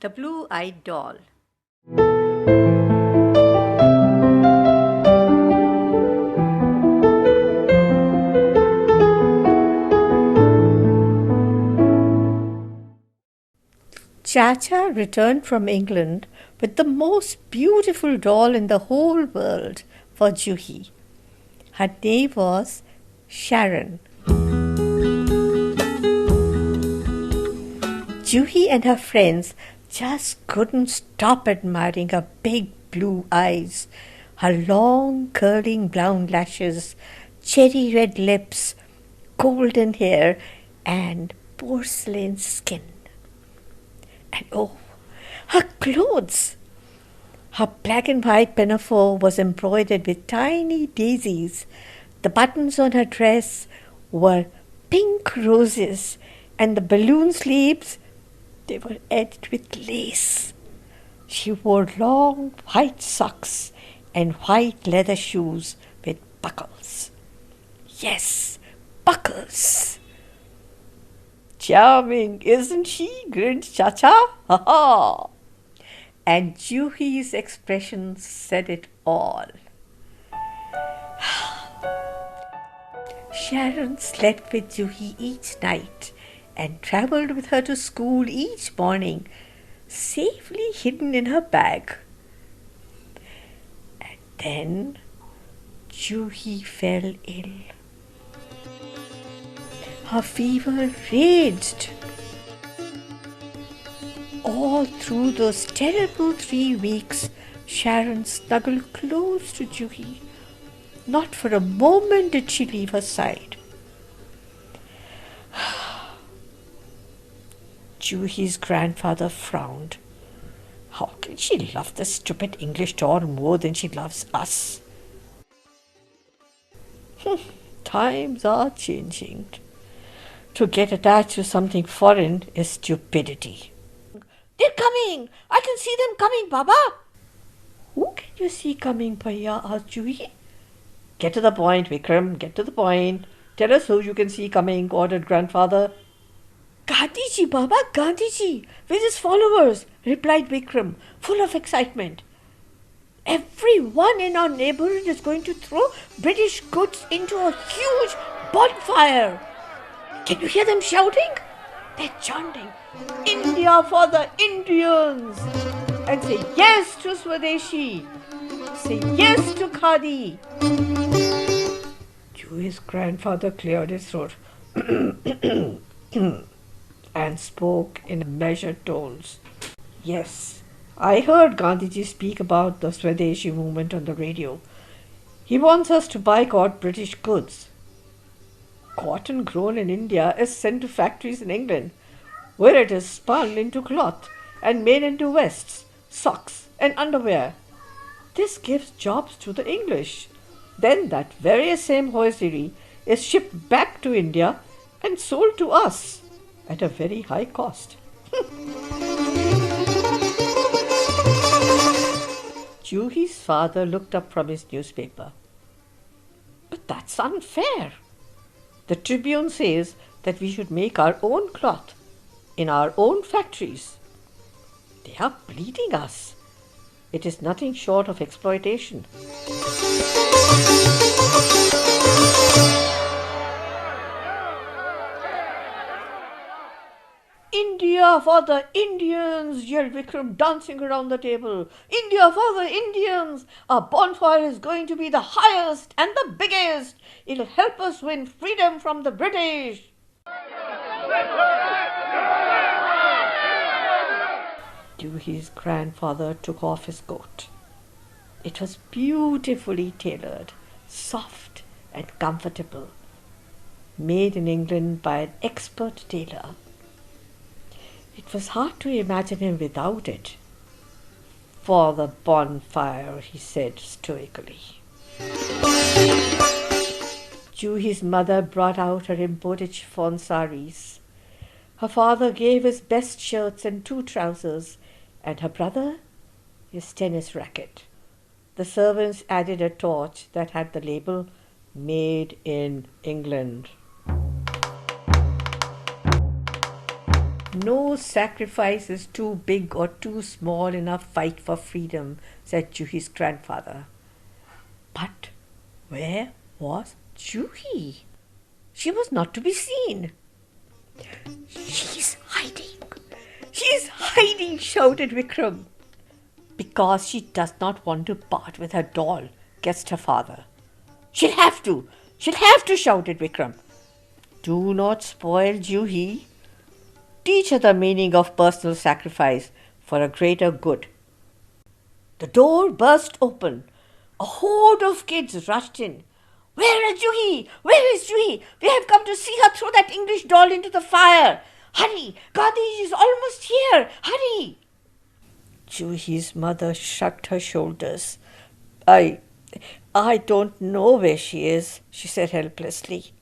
The Blue-Eyed Doll. Chacha returned from England with the most beautiful doll in the whole world for Juhi. Her name was Sharon. Juhi and her friends just couldn't stop admiring her big blue eyes, her long curling brown lashes, cherry red lips, golden hair, and porcelain skin. And oh, her clothes! Her black and white pinafore was embroidered with tiny daisies. The buttons on her dress were pink roses, and the balloon sleeves, they were edged with lace. She wore long white socks and white leather shoes with buckles. Yes, buckles. Charming, isn't she? Grinned Chacha. Ha ha! And Juhi's expression said it all. Sharon slept with Juhi each night and travelled with her to school each morning, safely hidden in her bag. And then Juhi fell ill. Her fever raged. All through those terrible 3 weeks, Sharon snuggled close to Juhi. Not for a moment did she leave her side. Juhi's grandfather frowned. How can she love the stupid English doll more than she loves us? Times are changing. To get attached to something foreign is stupidity. They're coming! I can see them coming, Baba! Who can you see coming, Bhaiya? Asked Juhi. Get to the point, Vikram, get to the point. Tell us who you can see coming, ordered grandfather. Gandhiji, Baba, Gandhiji, with his followers, replied Vikram, full of excitement. Everyone in our neighborhood is going to throw British goods into a huge bonfire. Can you hear them shouting? They're chanting, India for the Indians! And say yes to Swadeshi! Say yes to Khadi! Juhi's grandfather cleared his throat and spoke in measured tones. Yes, I heard Gandhiji speak about the Swadeshi movement on the radio. He wants us to boycott British goods. Cotton grown in India is sent to factories in England, where it is spun into cloth and made into vests, socks, and underwear. This gives jobs to the English. Then that very same hosiery is shipped back to India and sold to us at a very high cost. Juhi's father looked up from his newspaper. But that's unfair. The Tribune says that we should make our own cloth in our own factories. They are bleeding us. It is nothing short of exploitation. India for the Indians, yelled Vikram, dancing around the table. India for the Indians! Our bonfire is going to be the highest and the biggest. It'll help us win freedom from the British. Juhi's grandfather took off his coat. It was beautifully tailored, soft and comfortable, made in England by an expert tailor. It was hard to imagine him without it. For the bonfire, he said stoically. Juhi's mother brought out her imported chiffon saris. Her father gave his best shirts and 2 trousers, and her brother his tennis racket. The servants added a torch that had the label, Made in England. No sacrifice is too big or too small in our fight for freedom, said Juhi's grandfather. But where was Juhi? She was not to be seen. She's hiding! She's hiding! Shouted Vikram. Because she does not want to part with her doll, guessed her father. She'll have to! She'll have to! Shouted Vikram. Do not spoil Juhi. Teach her the meaning of personal sacrifice for a greater good. The door burst open. A horde of kids rushed in. Where is Juhi? Where is Juhi? We have come to see her throw that English doll into the fire. Hurry! Gandhiji is almost here. Hurry! Juhi's mother shrugged her shoulders. I don't know where she is, she said helplessly.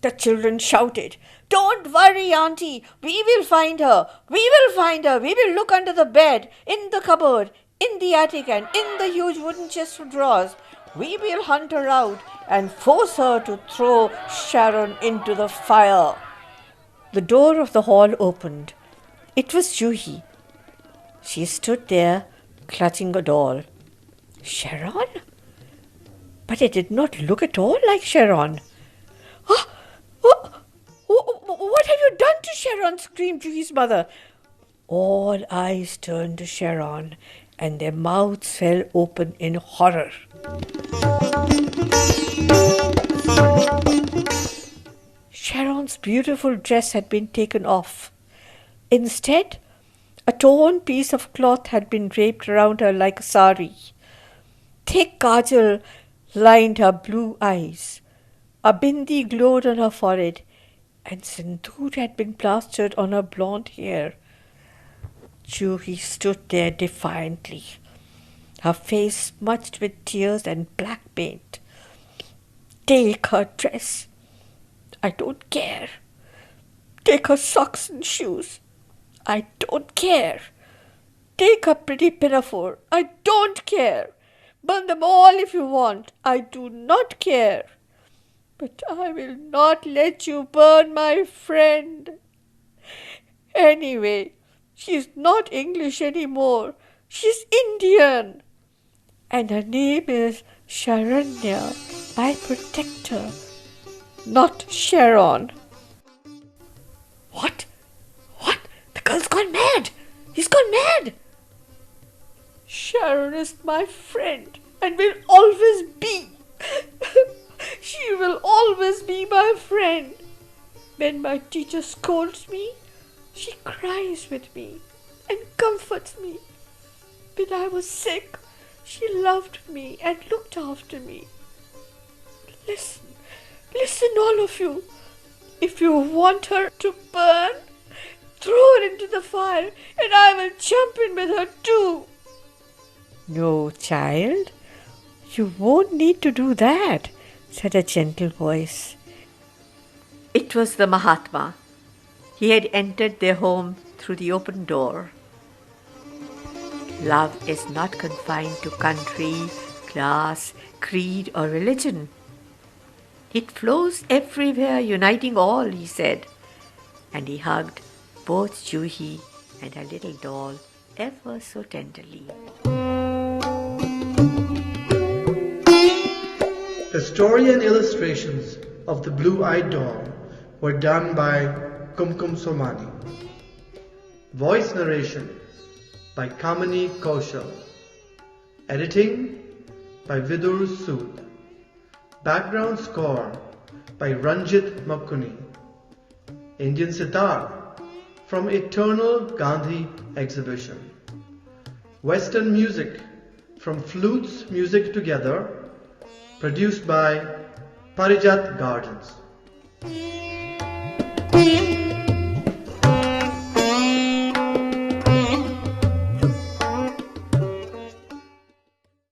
The children shouted, Don't worry, Auntie. We will find her. We will find her. We will look under the bed, in the cupboard, in the attic, and in the huge wooden chest of drawers. We will hunt her out and force her to throw Sharon into the fire. The door of the hall opened. It was Juhi. She stood there, clutching a doll. Sharon? But it did not look at all like Sharon. What have you done to Sharon? Screamed Juhi's mother. All eyes turned to Sharon, and their mouths fell open in horror. Sharon's beautiful dress had been taken off. Instead, a torn piece of cloth had been draped around her like a sari. Thick kajal lined her blue eyes. A bindi glowed on her forehead, and sindoor had been plastered on her blonde hair. Juhi stood there defiantly, her face smudged with tears and black paint. Take her dress. I don't care. Take her socks and shoes. I don't care. Take her pretty pinafore. I don't care. Burn them all if you want. I do not care. But I will not let you burn my friend. Anyway, she's not English anymore. She's Indian. And her name is Sharanya. I protect her, not Sharon. What? What? The girl's gone mad. He's gone mad. Sharon is my friend and will always be. She will always be my friend. When my teacher scolds me, she cries with me and comforts me. When I was sick, she loved me and looked after me. Listen all of you. If you want her to burn, throw her into the fire and I will jump in with her too. No, child, you won't need to do that, said a gentle voice. It was the Mahatma. He had entered their home through the open door. Love is not confined to country, class, creed, or religion. It flows everywhere, uniting all, he said. And he hugged both Juhi and her little doll ever so tenderly. The story and illustrations of the blue-eyed doll were done by Kumkum Somani. Voice narration by Kamini Kaushal. Editing by Vidur Sood. Background score by Ranjit Makuni. Indian Sitar from Eternal Gandhi Exhibition. Western music from Flutes Music Together, produced by Parijat Gardens.